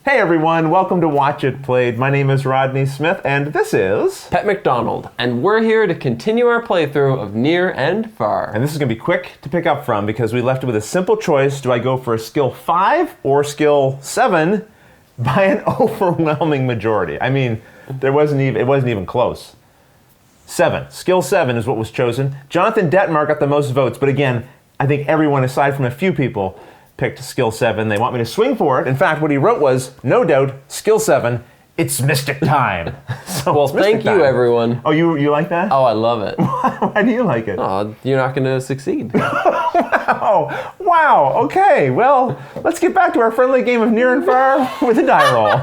Hey everyone, welcome to Watch It Played. My name is Rodney Smith, and this is... Pet McDonald, and we're here to continue our playthrough of Near and Far. And this is going to be quick to pick up from because we left it with a simple choice. Do I go for a skill 5 or skill 7 by an overwhelming majority? I mean, it wasn't even close. 7. Skill 7 is what was chosen. Jonathan Detmar got the most votes, but again, I think everyone aside from a few people picked skill 7. They want me to swing for it. In fact, what he wrote was, no doubt, skill 7, it's mystic time. So, well, thank you, everyone. Oh, you like that? Oh, I love it. Why do you like it? Oh, you're not going to succeed. Wow, okay. Well, let's get back to our friendly game of Near and Far with a die roll.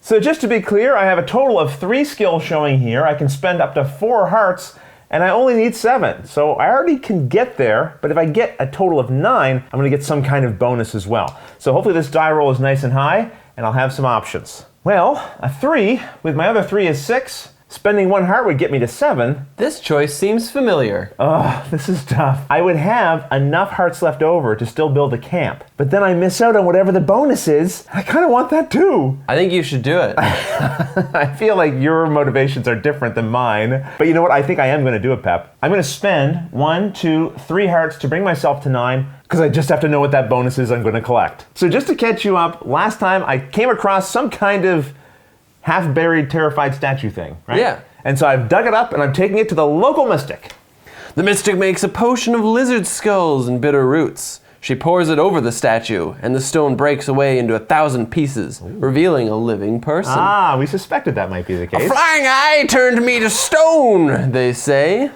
So just to be clear, I have a total of 3 skills showing here. I can spend up to 4 hearts, and I only need 7. So I already can get there, but if I get a total of 9, I'm going to get some kind of bonus as well. So hopefully this die roll is nice and high, and I'll have some options. Well, a 3 with my other 3 is 6. Spending 1 heart would get me to 7. This choice seems familiar. This is tough. I would have enough hearts left over to still build a camp, but then I miss out on whatever the bonus is. I kind of want that too. I think you should do it. I feel like your motivations are different than mine, but you know what? I think I am going to do it, Pep. I'm going to spend 1, 2, 3 hearts to bring myself to 9, because I just have to know what that bonus is I'm going to collect. So just to catch you up, last time I came across some kind of half-buried, terrified statue thing, right? Yeah. And so I've dug it up and I'm taking it to the local mystic. The mystic makes a potion of lizard skulls and bitter roots. She pours it over the statue, and the stone breaks away into 1,000 pieces, revealing a living person. Ah, we suspected that might be the case. A flying eye turned me to stone, they say.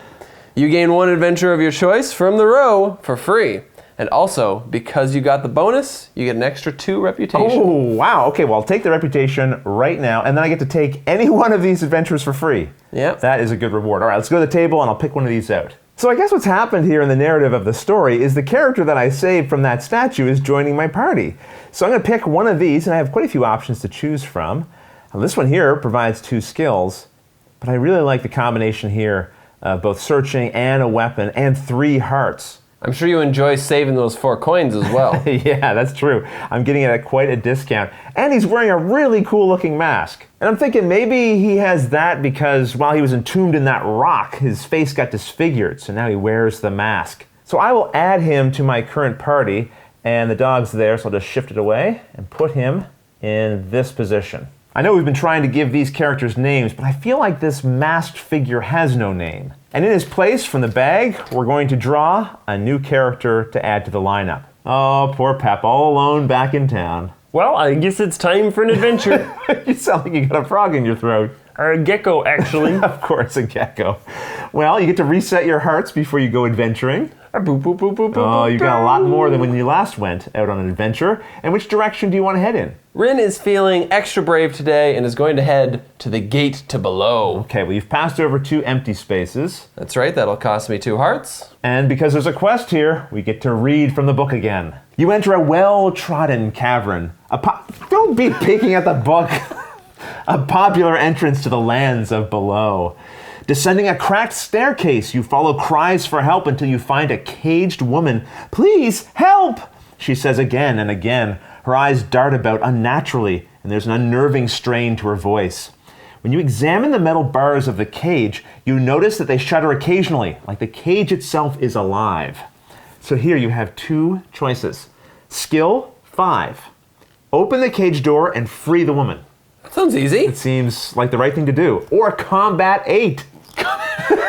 You gain 1 adventure of your choice from the row for free. And also, because you got the bonus, you get an extra 2 reputation. Oh, wow. Okay, well, I'll take the reputation right now, and then I get to take any one of these adventures for free. Yep. That is a good reward. All right, let's go to the table, and I'll pick one of these out. So I guess what's happened here in the narrative of the story is the character that I saved from that statue is joining my party. So I'm going to pick one of these, and I have quite a few options to choose from. Now, this one here provides 2 skills, but I really like the combination here of both searching and a weapon and 3 hearts. I'm sure you enjoy saving those 4 coins as well. Yeah, that's true. I'm getting it at quite a discount. And he's wearing a really cool looking mask. And I'm thinking maybe he has that because while he was entombed in that rock, his face got disfigured, so now he wears the mask. So I will add him to my current party, and the dog's there, so I'll just shift it away and put him in this position. I know we've been trying to give these characters names, but I feel like this masked figure has no name. And in his place, from the bag, we're going to draw a new character to add to the lineup. Oh, poor Pep, all alone back in town. Well, I guess it's time for an adventure. You sound like you got a frog in your throat. Or a gecko, actually. Of course, a gecko. Well, you get to reset your hearts before you go adventuring. Boop, boop, boop, boop, Oh, you got a lot more than when you last went out on an adventure. And which direction do you want to head in? Rin is feeling extra brave today and is going to head to the gate to below. Okay, well, you've passed over 2 empty spaces. That's right, that'll cost me 2 hearts. And because there's a quest here, we get to read from the book again. You enter a well-trodden cavern. Don't be peeking at the book. A popular entrance to the lands of below. Descending a cracked staircase, you follow cries for help until you find a caged woman. Please, help! She says again and again. Her eyes dart about unnaturally, and there's an unnerving strain to her voice. When you examine the metal bars of the cage, you notice that they shudder occasionally, like the cage itself is alive. So here you have 2 choices. Skill 5. Open the cage door and free the woman. Sounds easy. It seems like the right thing to do. Or combat 8.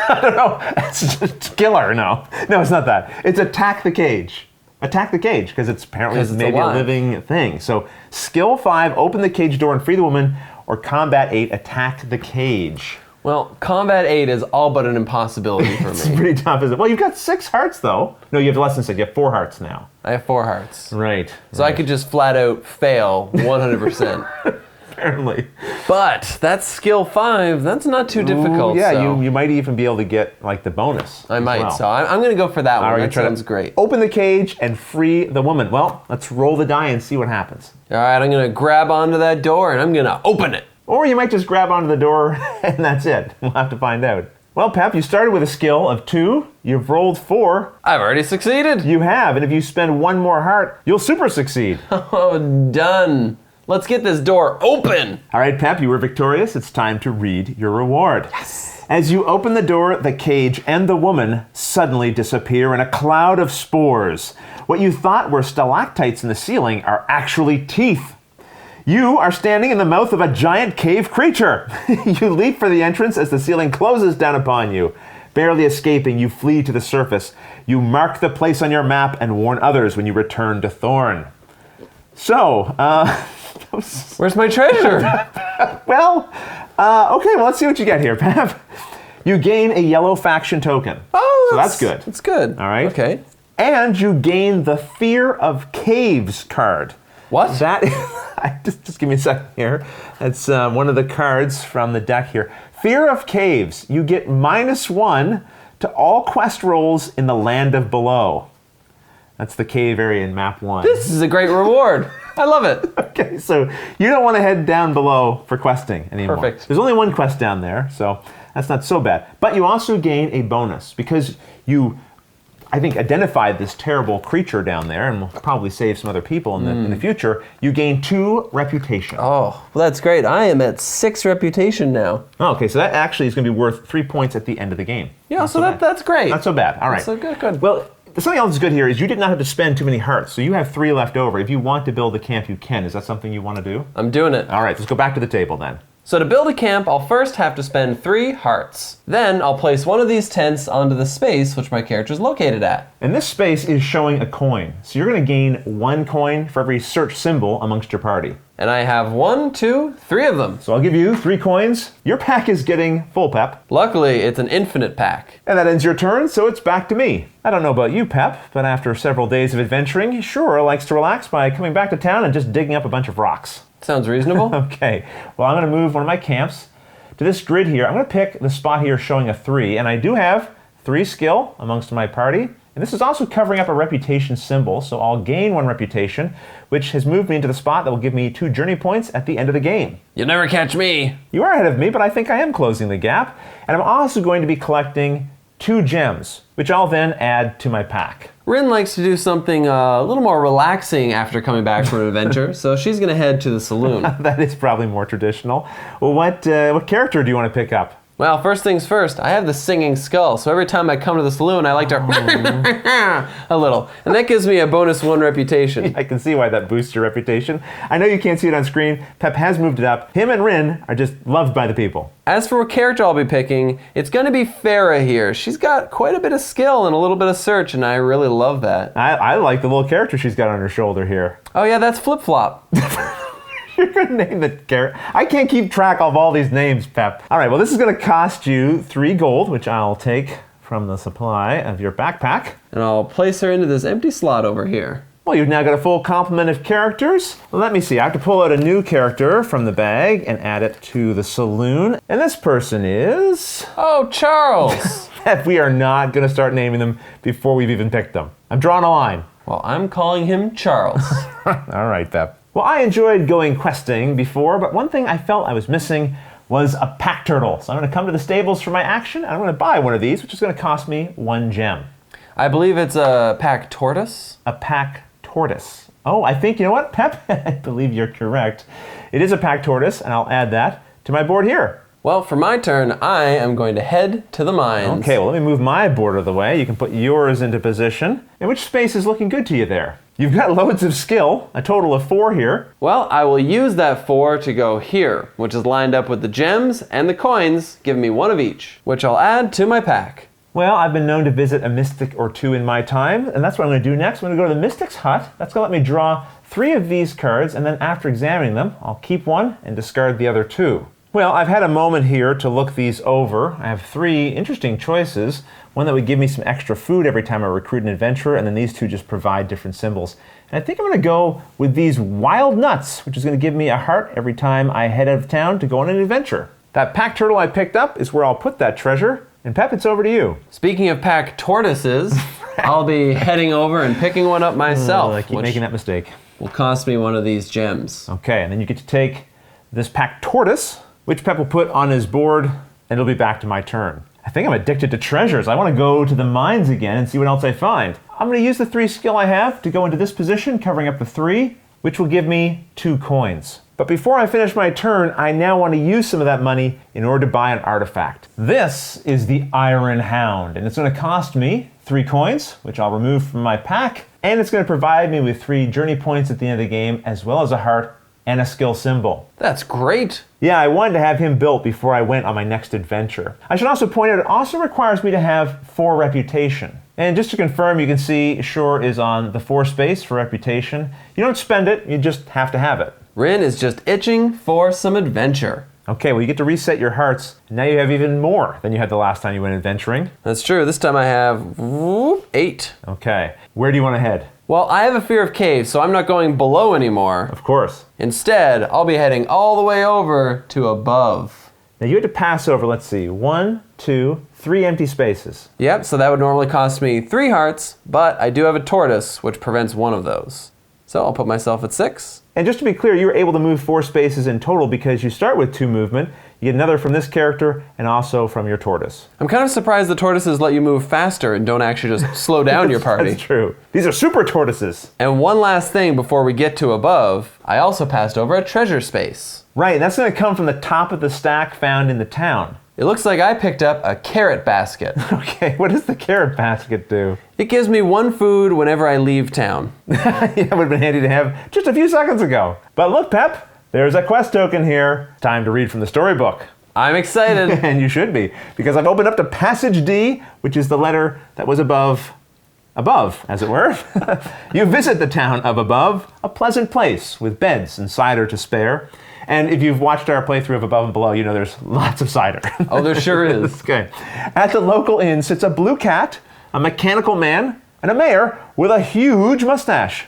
I don't know. It's just kill her. No, it's not that. It's attack the cage. Attack the cage, because it's apparently maybe a living thing. So skill 5, open the cage door and free the woman, or combat 8, attack the cage. Well, combat 8 is all but an impossibility for me. It's pretty tough, isn't it? Well, you've got 6 hearts, though. No, you have less than 6. You have 4 hearts now. I have 4 hearts. Right. So I could just flat out fail 100%. Apparently. But that's skill 5. That's not too difficult. Ooh, yeah, so. you might even be able to get like the bonus. I might. Well. So I'm going to go for that one. That sounds great. Open the cage and free the woman. Well, let's roll the die and see what happens. All right, I'm going to grab onto that door and I'm going to open it. Or you might just grab onto the door and that's it. We'll have to find out. Well, Pep, you started with a skill of 2. You've rolled 4. I've already succeeded. You have, and if you spend 1 more heart, you'll super succeed. Oh, done. Let's get this door open. All right, Pep, you were victorious. It's time to read your reward. Yes. As you open the door, the cage and the woman suddenly disappear in a cloud of spores. What you thought were stalactites in the ceiling are actually teeth. You are standing in the mouth of a giant cave creature. You leap for the entrance as the ceiling closes down upon you. Barely escaping, you flee to the surface. You mark the place on your map and warn others when you return to Thorn. So, where's my treasure? well, okay, well, let's see what you get here, Pep. You gain a yellow faction token. Oh, so that's good. That's good. All right. Okay. And you gain the Fear of Caves card. What? That just give me a second here. That's one of the cards from the deck here. Fear of Caves. You get -1 to all quest rolls in the land of below. That's the cave area in map 1. This is a great reward. I love it. Okay, so you don't want to head down below for questing anymore. Perfect. There's only one quest down there, so that's not so bad. But you also gain a bonus because you, I think, identified this terrible creature down there and will probably save some other people in the future. You gain 2 reputation. Oh, well, that's great. I am at 6 reputation now. Oh, okay, so that actually is going to be worth 3 points at the end of the game. Yeah, Not so bad. that's great. Not so bad. All right. So good. Well, something else that's good here is you did not have to spend too many hearts, so you have 3 left over. If you want to build a camp, you can. Is that something you want to do? I'm doing it. All right, let's go back to the table then. So to build a camp, I'll first have to spend 3 hearts. Then I'll place one of these tents onto the space which my character is located at. And this space is showing a coin. So you're going to gain 1 coin for every search symbol amongst your party. And I have 1, 2, 3 of them. So I'll give you 3 coins. Your pack is getting full, Pep. Luckily, it's an infinite pack. And that ends your turn, so it's back to me. I don't know about you, Pep, but after several days of adventuring, Shura likes to relax by coming back to town and just digging up a bunch of rocks. Sounds reasonable. Okay, well, I'm going to move one of my camps to this grid here. I'm going to pick the spot here showing a 3, and I do have 3 skill amongst my party. And this is also covering up a reputation symbol, so I'll gain 1 reputation, which has moved me into the spot that will give me 2 journey points at the end of the game. You'll never catch me. You are ahead of me, but I think I am closing the gap. And I'm also going to be collecting 2 gems, which I'll then add to my pack. Rin likes to do something a little more relaxing after coming back from an adventure, so she's going to head to the saloon. That is probably more traditional. Well, what character do you want to pick up? Well, first things first, I have the singing skull, so every time I come to the saloon, I like to a little. And that gives me a bonus 1 reputation. I can see why that boosts your reputation. I know you can't see it on screen. Pep has moved it up. Him and Rin are just loved by the people. As for what character I'll be picking, it's going to be Farah here. She's got quite a bit of skill and a little bit of search, and I really love that. I like the little character she's got on her shoulder here. Oh yeah, that's Flip Flop. You're going to name the character. I can't keep track of all these names, Pep. All right, well, this is going to cost you 3 gold, which I'll take from the supply of your backpack. And I'll place her into this empty slot over here. Well, you've now got a full complement of characters. Well, let me see. I have to pull out a new character from the bag and add it to the saloon. And this person is... Oh, Charles! Pep, we are not going to start naming them before we've even picked them. I'm drawing a line. Well, I'm calling him Charles. All right, Pep. Well, I enjoyed going questing before, but one thing I felt I was missing was a pack turtle. So I'm going to come to the stables for my action, and I'm going to buy one of these, which is going to cost me 1 gem. I believe it's a pack tortoise. A pack tortoise. Oh, I think, you know what, Pep? I believe you're correct. It is a pack tortoise, and I'll add that to my board here. Well, for my turn, I am going to head to the mines. Okay, well, let me move my board out of the way. You can put yours into position. And which space is looking good to you there? You've got loads of skill, a total of 4 here. Well, I will use that 4 to go here, which is lined up with the gems and the coins, giving me 1 of each, which I'll add to my pack. Well, I've been known to visit a mystic or 2 in my time, and that's what I'm going to do next. I'm going to go to the mystic's hut. That's going to let me draw 3 of these cards, and then after examining them, I'll keep 1 and discard the other 2. Well, I've had a moment here to look these over. I have 3 interesting choices. One that would give me some extra food every time I recruit an adventurer, and then these 2 just provide different symbols. And I think I'm going to go with these wild nuts, which is going to give me a heart every time I head out of town to go on an adventure. That pack turtle I picked up is where I'll put that treasure. And Pep, it's over to you. Speaking of pack tortoises, I'll be heading over and picking one up myself. I keep making that mistake. Will cost me 1 of these gems. Okay, and then you get to take this pack tortoise, which Pep will put on his board, and it'll be back to my turn. I think I'm addicted to treasures. I want to go to the mines again and see what else I find. I'm going to use the 3 skill I have to go into this position, covering up the 3, which will give me 2 coins. But before I finish my turn, I now want to use some of that money in order to buy an artifact. This is the Iron Hound, and it's going to cost me 3 coins, which I'll remove from my pack, and it's going to provide me with 3 journey points at the end of the game, as well as a heart and a skill symbol. That's great. Yeah, I wanted to have him built before I went on my next adventure. I should also point out it also requires me to have 4 reputation. And just to confirm, you can see Shore is on the 4 space for reputation. You don't spend it, you just have to have it. Rin is just itching for some adventure. Okay, well you get to reset your hearts. Now you have even more than you had the last time you went adventuring. That's true. This time I have 8. Okay, where do you want to head? Well, I have a fear of caves, so I'm not going below anymore. Of course. Instead, I'll be heading all the way over to above. Now you had to pass over, let's see, 1, 2, 3 empty spaces. Yep, so that would normally cost me 3 hearts, but I do have a tortoise, which prevents one of those. So I'll put myself at 6. And just to be clear, you were able to move 4 spaces in total because you start with 2 movement. You get another from this character and also from your tortoise. I'm kind of surprised the tortoises let you move faster and don't actually just slow down your party. That's true. These are super tortoises. And one last thing before we get to above, I also passed over a treasure space. Right, that's going to come from the top of the stack found in the town. It looks like I picked up a carrot basket. Okay, what does the carrot basket do? It gives me 1 food whenever I leave town. Yeah, it would have been handy to have just a few seconds ago. But look, Pep, there's a quest token here. Time to read from the storybook. I'm excited. And you should be, because I've opened up to Passage D, which is the letter that was above, as it were. You visit the town of Above, a pleasant place with beds and cider to spare. And if you've watched our playthrough of Above and Below, you know there's lots of cider. Oh, there sure is. Okay. At the local inn sits a blue cat, a mechanical man, and a mayor with a huge mustache.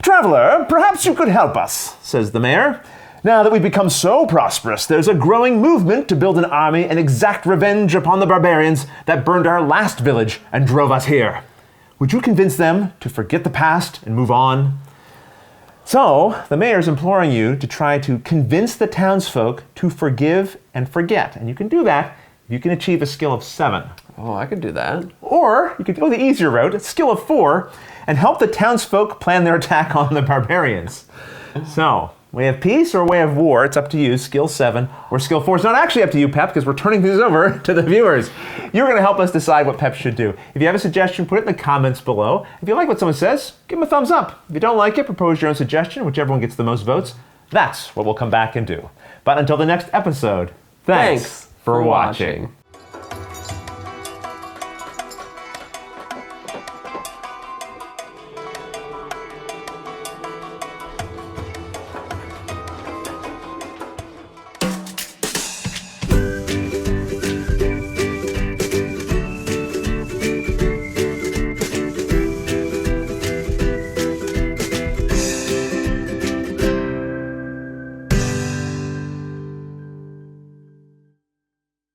"Traveler, perhaps you could help us," says the mayor. "Now that we've become so prosperous, there's a growing movement to build an army and exact revenge upon the barbarians that burned our last village and drove us here. Would you convince them to forget the past and move on?" So, the mayor's imploring you to try to convince the townsfolk to forgive and forget. And you can do that if you can achieve a skill of 7. Oh, I could do that. Or you could go the easier route, a skill of 4, and help the townsfolk plan their attack on the barbarians. So, way of peace or way of war, it's up to you, skill 7 or skill 4. It's not actually up to you, Pep, because we're turning things over to the viewers. You're going to help us decide what Pep should do. If you have a suggestion, put it in the comments below. If you like what someone says, give them a thumbs up. If you don't like it, propose your own suggestion, whichever one gets the most votes. That's what we'll come back and do. But until the next episode, thanks for watching.